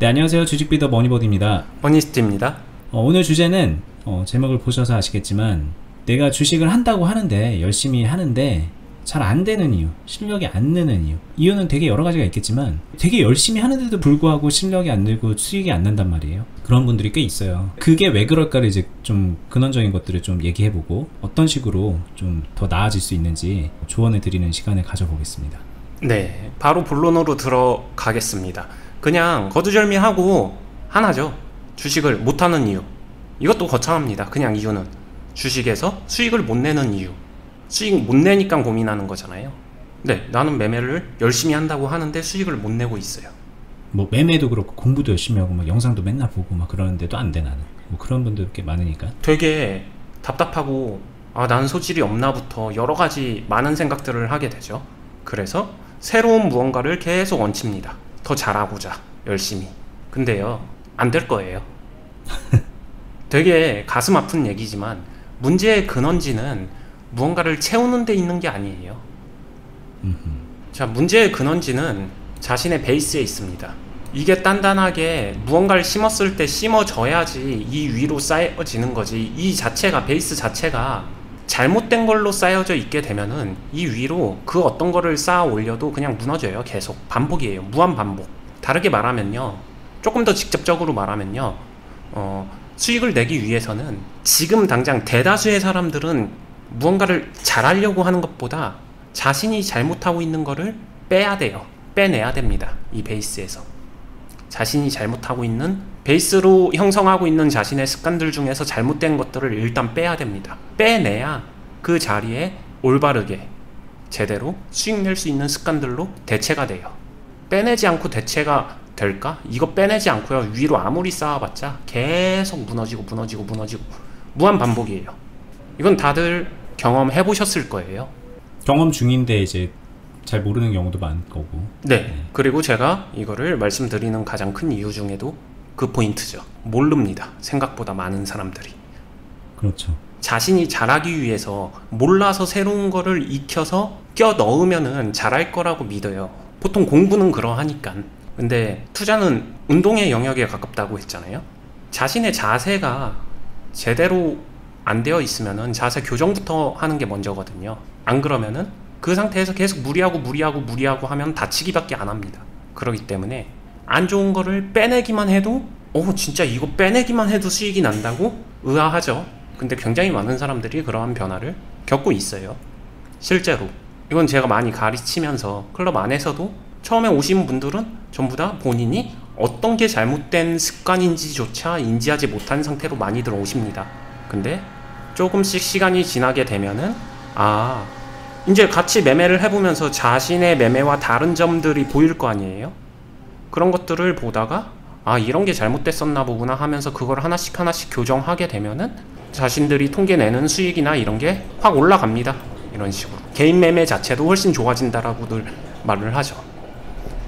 네, 안녕하세요. 주식비더 머니버드입니다. 머니스트입니다. 오늘 주제는 제목을 보셔서 아시겠지만 내가 주식을 한다고 하는데 열심히 하는데 잘 안 되는 이유, 실력이 안 느는 이유. 이유는 되게 여러 가지가 있겠지만 되게 열심히 하는데도 불구하고 실력이 안 늘고 수익이 안 난단 말이에요. 그런 분들이 꽤 있어요. 그게 왜 그럴까를 이제 좀 근원적인 것들을 좀 얘기해보고 어떤 식으로 좀 더 나아질 수 있는지 조언을 드리는 시간을 가져보겠습니다. 네, 바로 본론으로 들어가겠습니다. 그냥 거두절미하고 하나죠. 주식을 못하는 이유. 이것도 거창합니다. 그냥 이유는 주식에서 수익을 못 내는 이유. 수익 못 내니까 고민하는 거잖아요. 네, 나는 매매를 열심히 한다고 하는데 수익을 못 내고 있어요. 뭐 매매도 그렇고 공부도 열심히 하고 막 영상도 맨날 보고 막 그러는데도 안 돼. 나는 뭐 그런 분들 꽤 많으니까 되게 답답하고 나는 소질이 없나부터 여러 가지 많은 생각들을 하게 되죠. 그래서 새로운 무언가를 계속 얹힙니다. 더 잘하고자 열심히. 근데요, 안 될 거예요. 되게 가슴 아픈 얘기지만 문제의 근원지는 무언가를 채우는 데 있는 게 아니에요. 자, 문제의 근원지는 자신의 베이스에 있습니다. 이게 단단하게 무언가를 심었을 때 심어져야지 이 위로 쌓여지는 거지. 이 자체가, 베이스 자체가 잘못된 걸로 쌓여져 있게 되면은 이 위로 그 어떤 거를 쌓아 올려도 그냥 무너져요. 계속 반복이에요. 무한 반복. 다르게 말하면요, 조금 더 직접적으로 말하면요, 수익을 내기 위해서는 지금 당장 대다수의 사람들은 무언가를 잘하려고 하는 것보다 자신이 잘못하고 있는 거를 빼야 돼요. 빼내야 됩니다. 이 베이스에서 자신이 잘못하고 있는, 베이스로 형성하고 있는 자신의 습관들 중에서 잘못된 것들을 일단 빼야 됩니다. 빼내야 그 자리에 올바르게 제대로 수익 낼 수 있는 습관들로 대체가 돼요. 빼내지 않고 대체가 될까? 이거 빼내지 않고요, 위로 아무리 쌓아봤자 계속 무너지고 무한 반복이에요. 이건 다들 경험해 보셨을 거예요. 경험 중인데 이제 잘 모르는 경우도 많을 거고. 네. 그리고 제가 이거를 말씀드리는 가장 큰 이유 중에도 그 포인트죠. 모릅니다. 생각보다 많은 사람들이. 그렇죠. 자신이 잘하기 위해서 몰라서 새로운 거를 익혀서 껴 넣으면은 잘할 거라고 믿어요. 보통 공부는 그러하니까. 근데 투자는 운동의 영역에 가깝다고 했잖아요. 자신의 자세가 제대로 안 되어 있으면은 자세 교정부터 하는 게 먼저거든요. 안 그러면은 그 상태에서 계속 무리하고 하면 다치기밖에 안 합니다. 그렇기 때문에 안 좋은 거를 빼내기만 해도 진짜 이거 빼내기만 해도 수익이 난다고 의아하죠. 근데 굉장히 많은 사람들이 그러한 변화를 겪고 있어요. 실제로 이건 제가 많이 가르치면서 클럽 안에서도 처음에 오신 분들은 전부 다 본인이 어떤 게 잘못된 습관인지조차 인지하지 못한 상태로 많이들 오십니다. 근데 조금씩 시간이 지나게 되면은 이제 같이 매매를 해보면서 자신의 매매와 다른 점들이 보일 거 아니에요? 그런 것들을 보다가 이런 게 잘못됐었나 보구나 하면서 그걸 하나씩 교정하게 되면은 자신들이 통계 내는 수익이나 이런 게 확 올라갑니다. 이런 식으로 개인 매매 자체도 훨씬 좋아진다라고들 말을 하죠.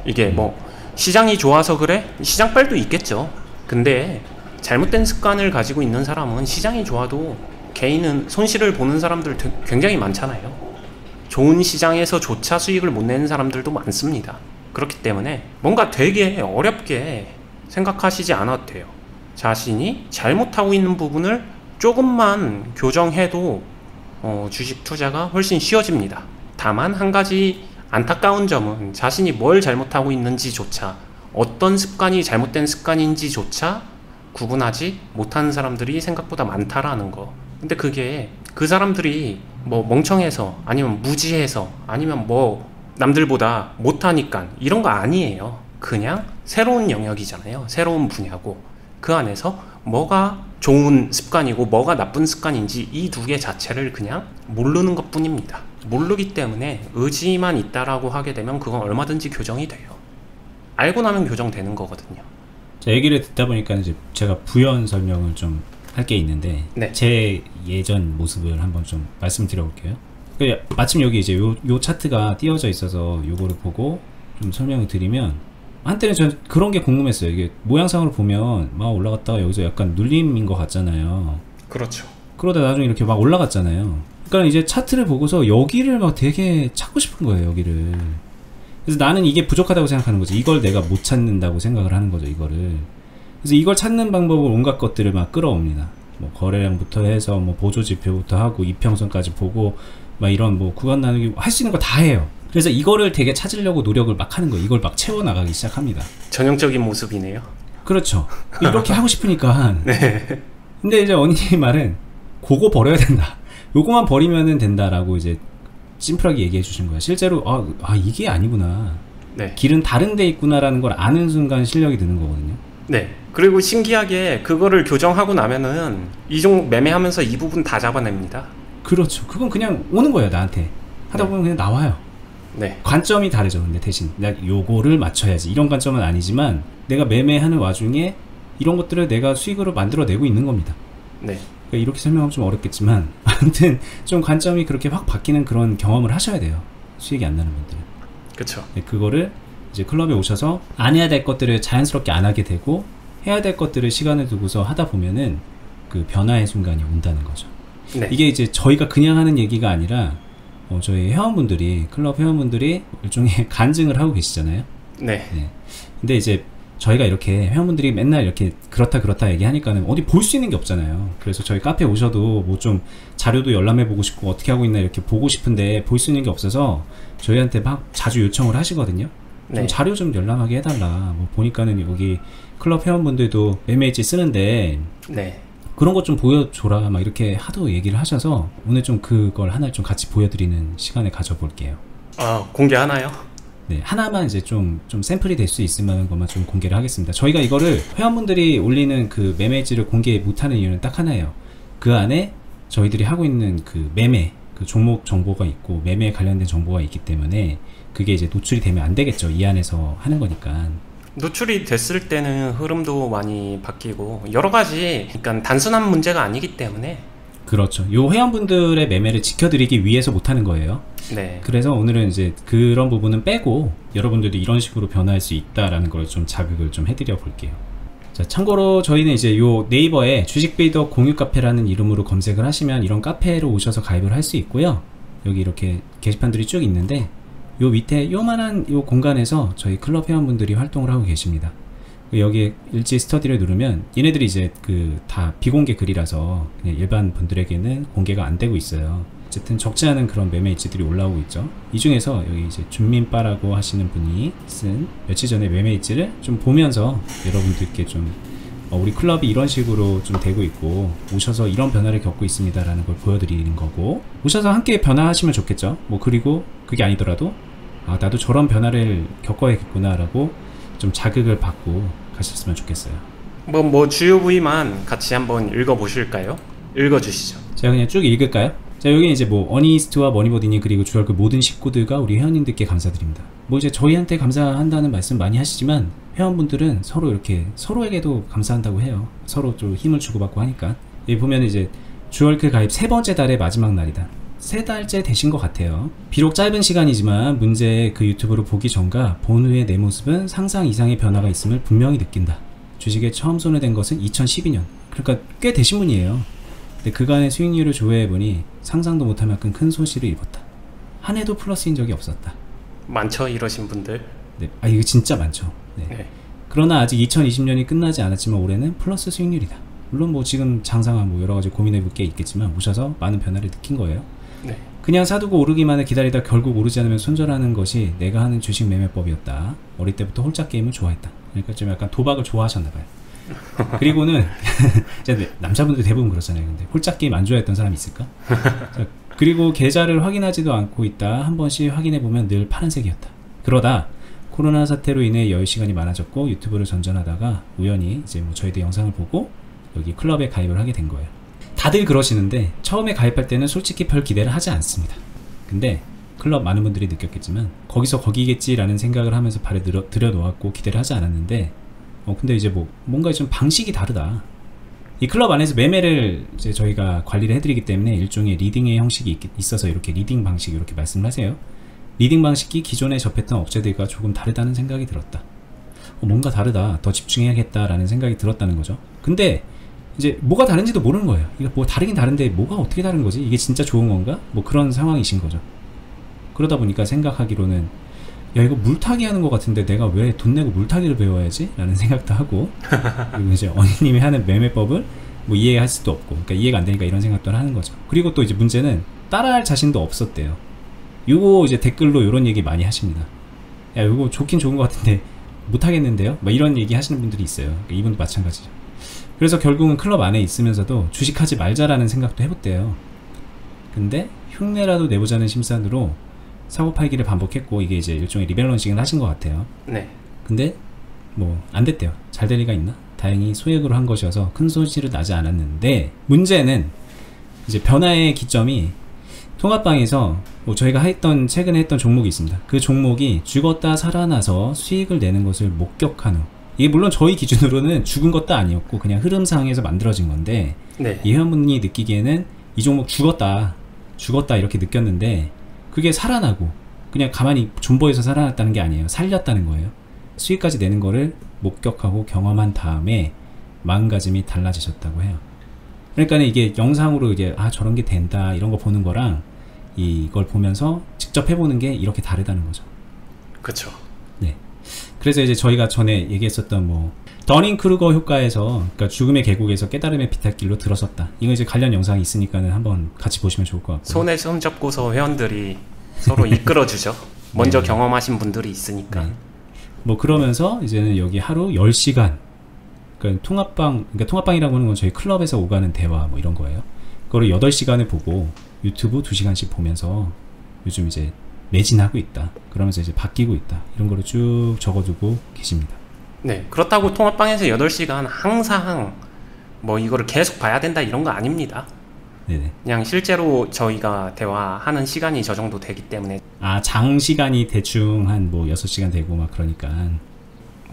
이게 뭐 시장이 좋아서 그래? 시장빨도 있겠죠. 근데 잘못된 습관을 가지고 있는 사람은 시장이 좋아도 개인은 손실을 보는 사람들 굉장히 많잖아요. 좋은 시장에서조차 수익을 못 내는 사람들도 많습니다. 그렇기 때문에 뭔가 되게 어렵게 생각하시지 않아도 돼요. 자신이 잘못하고 있는 부분을 조금만 교정해도 주식 투자가 훨씬 쉬워집니다. 다만 한 가지 안타까운 점은 자신이 뭘 잘못하고 있는지조차, 어떤 습관이 잘못된 습관인지조차 구분하지 못하는 사람들이 생각보다 많다라는 거. 근데 그게 그 사람들이 뭐 멍청해서, 아니면 무지해서, 아니면 뭐 남들보다 못하니까 이런 거 아니에요. 그냥 새로운 영역이잖아요. 새로운 분야고 그 안에서 뭐가 좋은 습관이고 뭐가 나쁜 습관인지 이 두 개 자체를 그냥 모르는 것 뿐입니다. 모르기 때문에 의지만 있다라고 하게 되면 그건 얼마든지 교정이 돼요. 알고 나면 교정되는 거거든요. 자, 얘기를 듣다 보니까 이제 제가 부연 설명을 좀 할 게 있는데, 네. 제 예전 모습을 한번 좀 말씀드려볼게요. 마침 여기 이제 요 차트가 띄어져 있어서 요거를 보고 좀 설명을 드리면, 한때는 전 그런 게 궁금했어요. 이게 모양상으로 보면 막 올라갔다가 여기서 약간 눌림인 것 같잖아요. 그렇죠. 그러다 나중에 이렇게 막 올라갔잖아요. 그러니까 이제 차트를 보고서 여기를 막 되게 찾고 싶은 거예요. 여기를 그래서 나는 이게 부족하다고 생각하는 거죠. 이걸 내가 못 찾는다고 생각을 하는 거죠, 이거를. 그래서 이걸 찾는 방법을 온갖 것들을 막 끌어옵니다. 뭐 거래량부터 해서 뭐 보조지표부터 하고 이평선까지 보고 막 이런 뭐 구간 나누기 할 수 있는 거 다 해요. 그래서 이거를 되게 찾으려고 노력을 막 하는 거예요. 이걸 막 채워나가기 시작합니다. 전형적인 모습이네요. 그렇죠. 이렇게 하고 싶으니까. 네. 근데 이제 언니 말은 그거 버려야 된다. 요거만 버리면 된다라고 이제 심플하게 얘기해 주신 거예요. 실제로 이게 아니구나. 네. 길은 다른 데 있구나라는 걸 아는 순간 실력이 드는 거거든요. 네. 그리고 신기하게 그거를 교정하고 나면은 이종 매매하면서 이 부분 다 잡아냅니다. 그렇죠. 그건 그냥 오는 거예요, 나한테. 하다 보면 그냥 나와요. 네. 관점이 다르죠. 근데 대신 내가 요거를 맞춰야지 이런 관점은 아니지만 내가 매매하는 와중에 이런 것들을 내가 수익으로 만들어내고 있는 겁니다. 네. 그러니까 이렇게 설명하면 좀 어렵겠지만 아무튼 좀 관점이 그렇게 확 바뀌는 그런 경험을 하셔야 돼요. 수익이 안 나는 분들은. 그렇죠. 네, 그거를 이제 클럽에 오셔서 안 해야 될 것들을 자연스럽게 안 하게 되고 해야 될 것들을 시간을 두고서 하다 보면은 그 변화의 순간이 온다는 거죠. 네. 이게 이제 저희가 그냥 하는 얘기가 아니라 저희 회원분들이, 클럽 회원분들이 일종의 간증을 하고 계시잖아요. 네. 네. 근데 이제 저희가 이렇게 회원분들이 맨날 이렇게 그렇다 얘기하니까는 어디 볼 수 있는 게 없잖아요. 그래서 저희 카페 오셔도 뭐 좀 자료도 열람해 보고 싶고 어떻게 하고 있나 이렇게 보고 싶은데 볼 수 있는 게 없어서 저희한테 막 자주 요청을 하시거든요. 좀 네. 자료 좀 열람하게 해달라. 뭐 보니까는 여기 클럽 회원분들도 매매일지 쓰는데 네. 그런 것 좀 보여줘라 막 이렇게 하도 얘기를 하셔서 오늘 좀 그걸 하나를 좀 같이 보여드리는 시간을 가져볼게요. 공개하나요? 네, 하나만 이제 좀 샘플이 될 수 있을 만한 것만 좀 공개를 하겠습니다. 저희가 이거를 회원분들이 올리는 그 매매일지를 공개 못하는 이유는 딱 하나예요. 그 안에 저희들이 하고 있는 그 매매, 그 종목 정보가 있고 매매에 관련된 정보가 있기 때문에 그게 이제 노출이 되면 안 되겠죠. 이 안에서 하는 거니까. 노출이 됐을 때는 흐름도 많이 바뀌고 여러 가지, 그러니까 단순한 문제가 아니기 때문에. 그렇죠. 요 회원분들의 매매를 지켜드리기 위해서 못하는 거예요. 네. 그래서 오늘은 이제 그런 부분은 빼고 여러분들이 이런 식으로 변화할 수 있다라는 걸 좀 자극을 좀 해드려 볼게요. 자, 참고로 저희는 이제 요 네이버에 주식빌더 공유 카페라는 이름으로 검색을 하시면 이런 카페로 오셔서 가입을 할 수 있고요. 여기 이렇게 게시판들이 쭉 있는데 요 밑에 요만한 요 공간에서 저희 클럽 회원분들이 활동을 하고 계십니다. 여기에 일지 스터디를 누르면 얘네들이 이제 그 다 비공개 글이라서 그냥 일반 분들에게는 공개가 안 되고 있어요. 어쨌든 적지 않은 그런 매매 일지들이 올라오고 있죠. 이 중에서 여기 이제 준민빠라고 하시는 분이 쓴 며칠 전에 매매 일지를 좀 보면서 여러분들께 좀 우리 클럽이 이런 식으로 좀 되고 있고 오셔서 이런 변화를 겪고 있습니다 라는 걸 보여드리는 거고, 오셔서 함께 변화하시면 좋겠죠. 뭐 그리고 그게 아니더라도 나도 저런 변화를 겪어야겠구나 라고 좀 자극을 받고 가셨으면 좋겠어요. 뭐 주요 부위만 같이 한번 읽어보실까요? 읽어주시죠. 제가 그냥 쭉 읽을까요? 자, 여기 이제 뭐 어니스트와 머니버디님 그리고 주얼그 모든 식구들과 우리 회원님들께 감사드립니다. 뭐 이제 저희한테 감사한다는 말씀 많이 하시지만 회원분들은 서로 이렇게 서로에게도 감사한다고 해요. 서로 좀 힘을 주고받고 하니까. 여기 보면 이제 주얼그 가입 3번째 달의 마지막 날이다. 3달째 되신 것 같아요. 비록 짧은 시간이지만 문제의 그 유튜브를 보기 전과 본 후의 내 모습은 상상 이상의 변화가 있음을 분명히 느낀다. 주식에 처음 손을 댄 것은 2012년. 그러니까 꽤 되신 분이에요. 근데 그간의 수익률을 조회해보니 상상도 못할 만큼 큰 손실을 입었다. 한 해도 플러스인 적이 없었다. 많죠, 이러신 분들. 네, 이거 진짜 많죠. 네. 네. 그러나 아직 2020년이 끝나지 않았지만 올해는 플러스 수익률이다. 물론 뭐 지금 장상한 뭐 여러가지 고민해볼 게 있겠지만 오셔서 많은 변화를 느낀 거예요. 네. 그냥 사두고 오르기만을 기다리다 결국 오르지 않으면 손절하는 것이 내가 하는 주식 매매법이었다. 어릴 때부터 홀짝 게임을 좋아했다. 그러니까 좀 약간 도박을 좋아하셨나봐요. 그리고는 남자분들 대부분 그렇잖아요. 근데 홀짝 게임 안 좋아했던 사람이 있을까? 자, 그리고 계좌를 확인하지도 않고 있다 한 번씩 확인해보면 늘 파란색이었다. 그러다 코로나 사태로 인해 여유 시간이 많아졌고 유튜브를 전전하다가 우연히 이제 뭐 저희들 영상을 보고 여기 클럽에 가입을 하게 된 거예요. 다들 그러시는데 처음에 가입할 때는 솔직히 별 기대를 하지 않습니다. 근데 클럽 많은 분들이 느꼈겠지만 거기서 거기겠지라는 생각을 하면서 발에 들여놓았고 기대를 하지 않았는데 근데 이제 뭐 뭔가 좀 방식이 다르다. 이 클럽 안에서 매매를 이제 저희가 관리를 해드리기 때문에 일종의 리딩의 형식이 있어서 이렇게 리딩 방식 이렇게 말씀을 하세요. 리딩 방식이 기존에 접했던 업체들과 조금 다르다는 생각이 들었다. 뭔가 다르다. 더 집중해야겠다라는 생각이 들었다는 거죠. 근데 이제 뭐가 다른지도 모르는 거예요. 이거 뭐 다르긴 다른데 뭐가 어떻게 다른 거지? 이게 진짜 좋은 건가? 뭐 그런 상황이신 거죠. 그러다 보니까 생각하기로는 야 이거 물타기 하는 것 같은데 내가 왜 돈 내고 물타기를 배워야지? 라는 생각도 하고 그리고 이제 언니님이 하는 매매법을 뭐 이해할 수도 없고 그러니까 이해가 안 되니까 이런 생각도 하는 거죠. 그리고 또 이제 문제는 따라할 자신도 없었대요. 요거 이제 댓글로 이런 얘기 많이 하십니다. 야 요거 좋긴 좋은 것 같은데 못하겠는데요? 막 이런 얘기 하시는 분들이 있어요. 그러니까 이분도 마찬가지죠. 그래서 결국은 클럽 안에 있으면서도 주식하지 말자라는 생각도 해봤대요. 근데 흉내라도 내보자는 심산으로 사고 팔기를 반복했고 이게 이제 일종의 리밸런싱을 하신 것 같아요. 네. 근데 뭐 안 됐대요. 잘 될 리가 있나? 다행히 소액으로 한 것이어서 큰 손실은 나지 않았는데 문제는 이제 변화의 기점이 통합방에서 뭐 저희가 최근에 했던 종목이 있습니다. 그 종목이 죽었다 살아나서 수익을 내는 것을 목격한 후 이게 물론 저희 기준으로는 죽은 것도 아니었고 그냥 흐름상에서 만들어진 건데 네. 이 회원분이 느끼기에는 이 종목 죽었다 이렇게 느꼈는데 그게 살아나고 그냥 가만히 존버해서 살아났다는 게 아니에요. 살렸다는 거예요. 수익까지 내는 거를 목격하고 경험한 다음에 마음가짐이 달라지셨다고 해요. 그러니까 이게 영상으로 이제 저런 게 된다 이런 거 보는 거랑 이걸 보면서 직접 해보는 게 이렇게 다르다는 거죠. 그쵸. 네. 그래서 이제 저희가 전에 얘기했었던 뭐 더닝크루거 효과에서 그러니까 죽음의 계곡에서 깨달음의 비탈길로 들어섰다. 이거 이제 관련 영상이 있으니까는 한번 같이 보시면 좋을 것 같고. 손에 손 잡고서 회원들이 서로 이끌어주죠. 먼저 네. 경험하신 분들이 있으니까. 네. 뭐 그러면서 이제는 여기 하루 10시간 그러니까 통합방이라고 하는 건 저희 클럽에서 오가는 대화 뭐 이런 거예요. 그거를 8시간을 보고 유튜브 2시간씩 보면서 요즘 이제 매진하고 있다. 그러면서 이제 바뀌고 있다. 이런 거를 쭉 적어두고 계십니다. 네. 그렇다고 통합방에서 8시간 항상 뭐 이거를 계속 봐야 된다 이런 거 아닙니다. 네네. 그냥 실제로 저희가 대화하는 시간이 저 정도 되기 때문에 장시간이 대충 한 뭐 6시간 되고 막 그러니까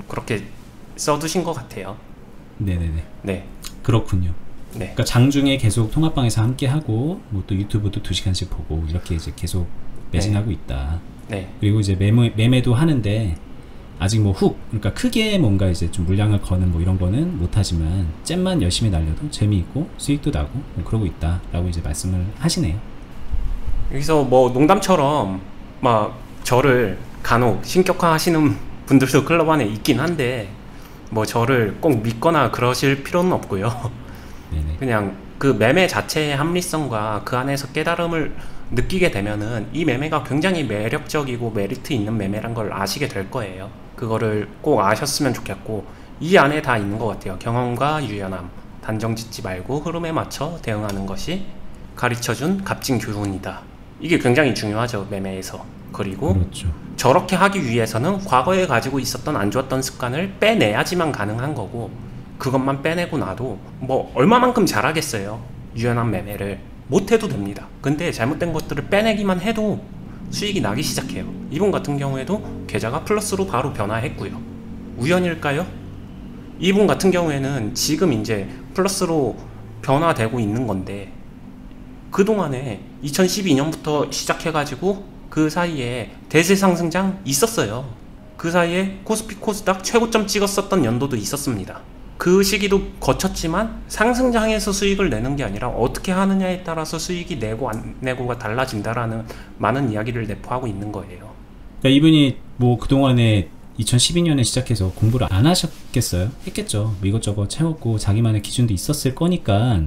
그렇게 써두신 것 같아요. 네네네. 네. 그렇군요. 네. 그러니까 장중에 계속 통합방에서 함께 하고 뭐 또 유튜브도 2시간씩 보고 이렇게 이제 계속 매진하고 있다. 네. 그리고 이제 매매도 하는데 아직 뭐 그러니까 크게 뭔가 이제 좀 물량을 거는 뭐 이런 거는 못하지만 잼만 열심히 날려도 재미있고 수익도 나고 뭐 그러고 있다 라고 이제 말씀을 하시네요. 여기서 뭐 농담처럼 막 저를 간혹 신격화 하시는 분들도 클럽 안에 있긴 한데 뭐 저를 꼭 믿거나 그러실 필요는 없고요. 네네. 그냥 그 매매 자체의 합리성과 그 안에서 깨달음을 느끼게 되면은 이 매매가 굉장히 매력적이고 메리트 있는 매매란 걸 아시게 될 거예요. 그거를 꼭 아셨으면 좋겠고 이 안에 다 있는 것 같아요. 경험과 유연함, 단정 짓지 말고 흐름에 맞춰 대응하는 것이 가르쳐준 값진 교훈이다. 이게 굉장히 중요하죠, 매매에서. 그리고 그렇죠. 저렇게 하기 위해서는 과거에 가지고 있었던 안 좋았던 습관을 빼내야지만 가능한 거고 그것만 빼내고 나도 뭐 얼마만큼 잘하겠어요. 유연한 매매를 못해도 됩니다. 근데 잘못된 것들을 빼내기만 해도 수익이 나기 시작해요. 이분 같은 경우에도 계좌가 플러스로 바로 변화했고요. 우연일까요? 이분 같은 경우에는 지금 이제 플러스로 변화되고 있는 건데 그동안에 2012년부터 시작해가지고 그 사이에 대세 상승장 있었어요. 그 사이에 코스피 코스닥 최고점 찍었었던 연도도 있었습니다. 그 시기도 거쳤지만 상승장에서 수익을 내는 게 아니라 어떻게 하느냐에 따라서 수익이 내고 안 내고가 달라진다라는 많은 이야기를 내포하고 있는 거예요. 그러니까 이분이 뭐 그동안에 2012년에 시작해서 공부를 안 하셨겠어요? 했겠죠. 뭐 이것저것 채웠고 자기만의 기준도 있었을 거니까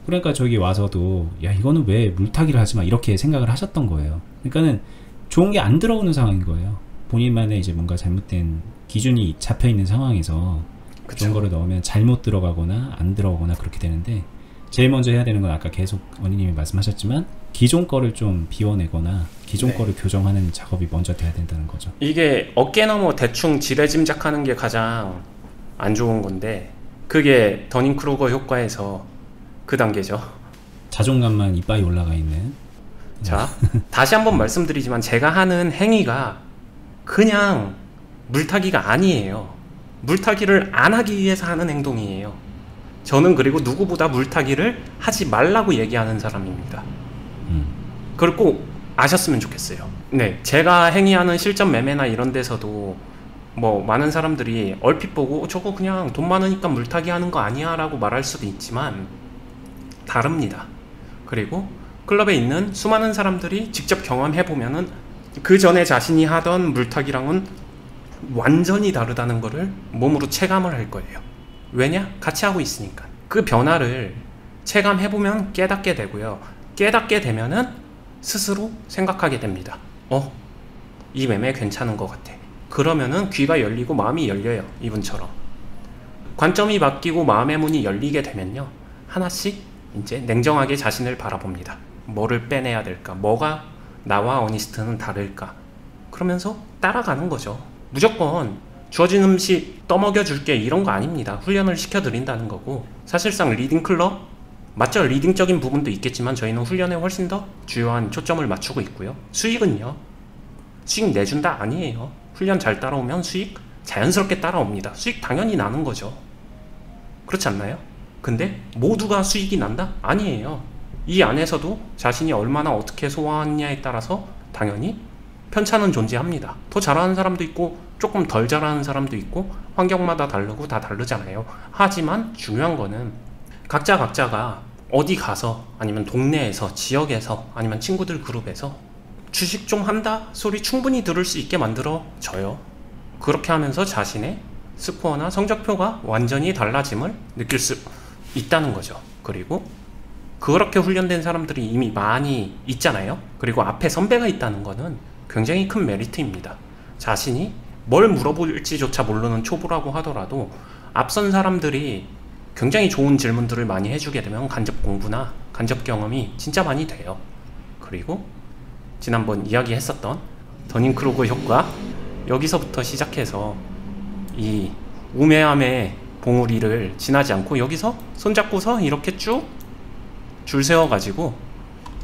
그러니까 저기 와서도 야 이거는 왜 물타기를 하지 마 이렇게 생각을 하셨던 거예요. 그러니까는 좋은 게 안 들어오는 상황인 거예요. 본인만의 이제 뭔가 잘못된 기준이 잡혀 있는 상황에서 그런 거를 넣으면 잘못 들어가거나 안 들어오거나 그렇게 되는데 제일 먼저 해야 되는 건 아까 계속 원희님이 말씀하셨지만 기존 거를 좀 비워내거나 기존 네. 거를 교정하는 작업이 먼저 돼야 된다는 거죠. 이게 어깨 너머 대충 지레짐작하는 게 가장 안 좋은 건데 그게 더닝크루거 효과에서 그 단계죠. 자존감만 이빠이 올라가 있는. 자, 다시 한번 말씀드리지만 제가 하는 행위가 그냥 물타기가 아니에요. 물타기를 안 하기 위해서 하는 행동이에요. 저는 그리고 누구보다 물타기를 하지 말라고 얘기하는 사람입니다. 그걸 꼭 아셨으면 좋겠어요. 네, 제가 행위하는 실전 매매나 이런 데서도 뭐 많은 사람들이 얼핏 보고 저거 그냥 돈 많으니까 물타기 하는 거 아니야 라고 말할 수도 있지만 다릅니다. 그리고 클럽에 있는 수많은 사람들이 직접 경험해 보면은 그 전에 자신이 하던 물타기랑은 완전히 다르다는 거를 몸으로 체감을 할 거예요. 왜냐? 같이 하고 있으니까. 그 변화를 체감해보면 깨닫게 되고요. 깨닫게 되면은 스스로 생각하게 됩니다. 이 매매 괜찮은 것 같아. 그러면은 귀가 열리고 마음이 열려요. 이분처럼. 관점이 바뀌고 마음의 문이 열리게 되면요. 하나씩 이제 냉정하게 자신을 바라봅니다. 뭐를 빼내야 될까? 뭐가 나와 어니스트는 다를까? 그러면서 따라가는 거죠. 무조건 주어진 음식 떠먹여 줄게 이런 거 아닙니다. 훈련을 시켜드린다는 거고, 사실상 리딩 클럽 맞죠? 리딩적인 부분도 있겠지만 저희는 훈련에 훨씬 더 주요한 초점을 맞추고 있고요. 수익은요, 수익 내준다 아니에요. 훈련 잘 따라오면 수익 자연스럽게 따라옵니다. 수익 당연히 나는 거죠. 그렇지 않나요? 근데 모두가 수익이 난다? 아니에요. 이 안에서도 자신이 얼마나 어떻게 소화하느냐에 따라서 당연히 편차는 존재합니다. 더 잘하는 사람도 있고 조금 덜 잘하는 사람도 있고 환경마다 다르고 다 다르잖아요. 하지만 중요한 거는 각자가 어디 가서 아니면 동네에서 지역에서 아니면 친구들 그룹에서 주식 좀 한다 소리 충분히 들을 수 있게 만들어져요. 그렇게 하면서 자신의 스코어나 성적표가 완전히 달라짐을 느낄 수 있다는 거죠. 그리고 그렇게 훈련된 사람들이 이미 많이 있잖아요. 그리고 앞에 선배가 있다는 거는 굉장히 큰 메리트입니다. 자신이 뭘 물어볼지조차 모르는 초보라고 하더라도 앞선 사람들이 굉장히 좋은 질문들을 많이 해주게 되면 간접 공부나 간접 경험이 진짜 많이 돼요. 그리고 지난번 이야기했었던 더닝크루거 효과, 여기서부터 시작해서 이 우매함의 봉우리를 지나지 않고 여기서 손잡고서 이렇게 쭉 줄 세워가지고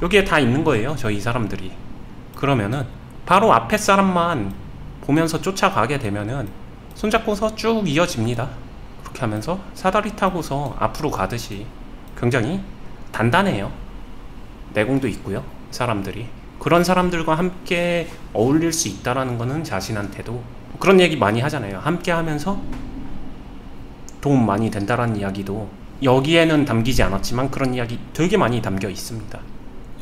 여기에 다 있는 거예요. 저희 사람들이. 그러면은 바로 앞에 사람만 보면서 쫓아가게 되면은 손잡고서 쭉 이어집니다. 그렇게 하면서 사다리 타고서 앞으로 가듯이 굉장히 단단해요. 내공도 있고요. 사람들이. 그런 사람들과 함께 어울릴 수 있다라는 거는 자신한테도 그런 얘기 많이 하잖아요. 함께 하면서 도움 많이 된다라는 이야기도 여기에는 담기지 않았지만 그런 이야기 되게 많이 담겨 있습니다.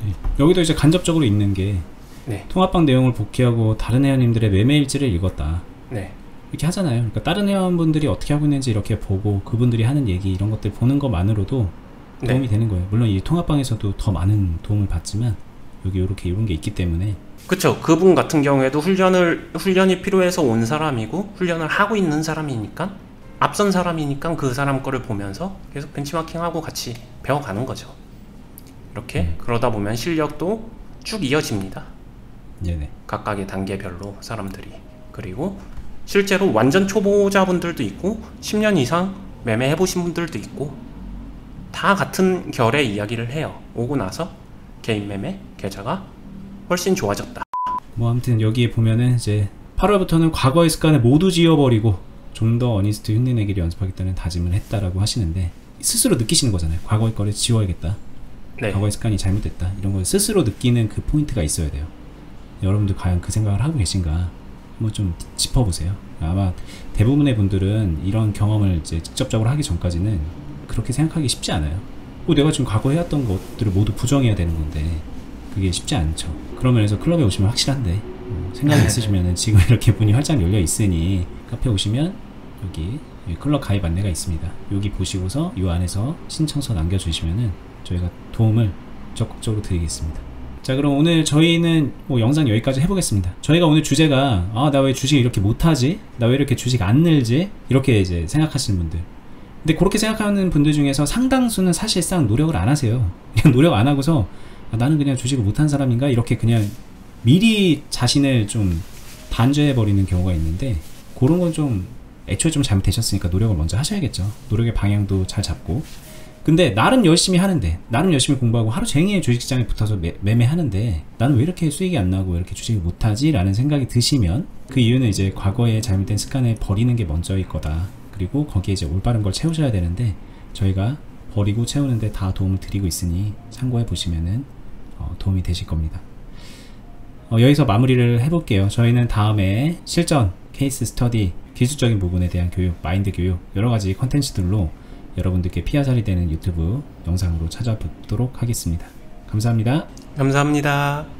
네. 여기도 이제 간접적으로 있는 게 네. 통합방 내용을 복귀하고 다른 회원님들의 매매일지를 읽었다. 네. 이렇게 하잖아요. 그러니까 다른 회원분들이 어떻게 하고 있는지 이렇게 보고 그분들이 하는 얘기 이런 것들 보는 것만으로도 도움이 네. 되는 거예요. 물론 이 통합방에서도 더 많은 도움을 받지만 여기 이렇게 이런 게 있기 때문에. 그쵸. 그분 같은 경우에도 훈련이 필요해서 온 사람이고 훈련을 하고 있는 사람이니까 앞선 사람이니까 그 사람 거를 보면서 계속 벤치마킹하고 같이 배워가는 거죠. 이렇게 그러다 보면 실력도 쭉 이어집니다. 네네. 각각의 단계별로 사람들이. 그리고 실제로 완전 초보자분들도 있고 10년 이상 매매해보신 분들도 있고 다 같은 결의 이야기를 해요. 오고 나서 개인 매매 계좌가 훨씬 좋아졌다. 뭐 아무튼 여기에 보면은 이제 8월부터는 과거의 습관을 모두 지워버리고 좀 더 어니스트 흉내내기를 연습하겠다는 다짐을 했다라고 하시는데 스스로 느끼시는 거잖아요. 과거의 거를 지워야겠다. 네. 과거의 습관이 잘못됐다. 이런 걸 스스로 느끼는 그 포인트가 있어야 돼요. 여러분들 과연 그 생각을 하고 계신가 한번 좀 짚어보세요. 아마 대부분의 분들은 이런 경험을 이제 직접적으로 하기 전까지는 그렇게 생각하기 쉽지 않아요. 내가 지금 과거에 해왔던 것들을 모두 부정해야 되는 건데 그게 쉽지 않죠. 그런 면에서 클럽에 오시면 확실한데 생각이 있으시면 지금 이렇게 문이 활짝 열려 있으니 카페 오시면 여기 클럽 가입 안내가 있습니다. 여기 보시고서 이 안에서 신청서 남겨주시면은 저희가 도움을 적극적으로 드리겠습니다. 자, 그럼 오늘 저희는 뭐 영상 여기까지 해보겠습니다. 저희가 오늘 주제가 나 왜 주식 이렇게 못하지? 나 왜 이렇게 주식 안 늘지? 이렇게 이제 생각하시는 분들, 근데 그렇게 생각하는 분들 중에서 상당수는 사실상 노력을 안 하세요. 그냥 노력 안 하고서 나는 그냥 주식을 못한 사람인가? 이렇게 그냥 미리 자신을 좀 단죄해버리는 경우가 있는데 그런 건 좀 애초에 좀 잘못되셨으니까 노력을 먼저 하셔야겠죠. 노력의 방향도 잘 잡고. 근데 나름 열심히 하는데, 나름 열심히 공부하고 하루 종일 주식시장에 붙어서 매매하는데 나는 왜 이렇게 수익이 안 나고 왜 이렇게 주식을 못하지? 라는 생각이 드시면 그 이유는 이제 과거에 잘못된 습관을 버리는 게 먼저일 거다. 그리고 거기에 이제 올바른 걸 채우셔야 되는데 저희가 버리고 채우는데 다 도움을 드리고 있으니 참고해 보시면은 도움이 되실 겁니다. 여기서 마무리를 해볼게요. 저희는 다음에 실전, 케이스 스터디, 기술적인 부분에 대한 교육, 마인드 교육, 여러가지 컨텐츠들로 여러분들께 피하살이 되는 유튜브 영상으로 찾아뵙도록 하겠습니다. 감사합니다. 감사합니다.